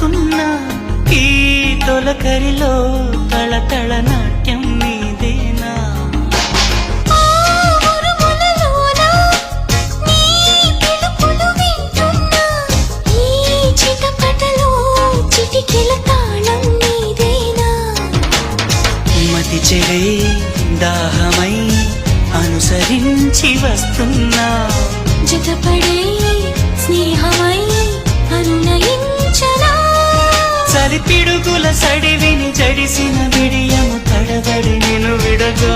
వస్తున్నా ఈ తొలకరిలో తళతళ నాట్యం నీదేనా మతి చెడై దాహమై అనుసరించి వస్తున్నా జతపడే స్నేహమై అనునయించనా చలి పిడుగుల సడివిని జడిసిన బిడియము తడబడి నిన్ను విడగా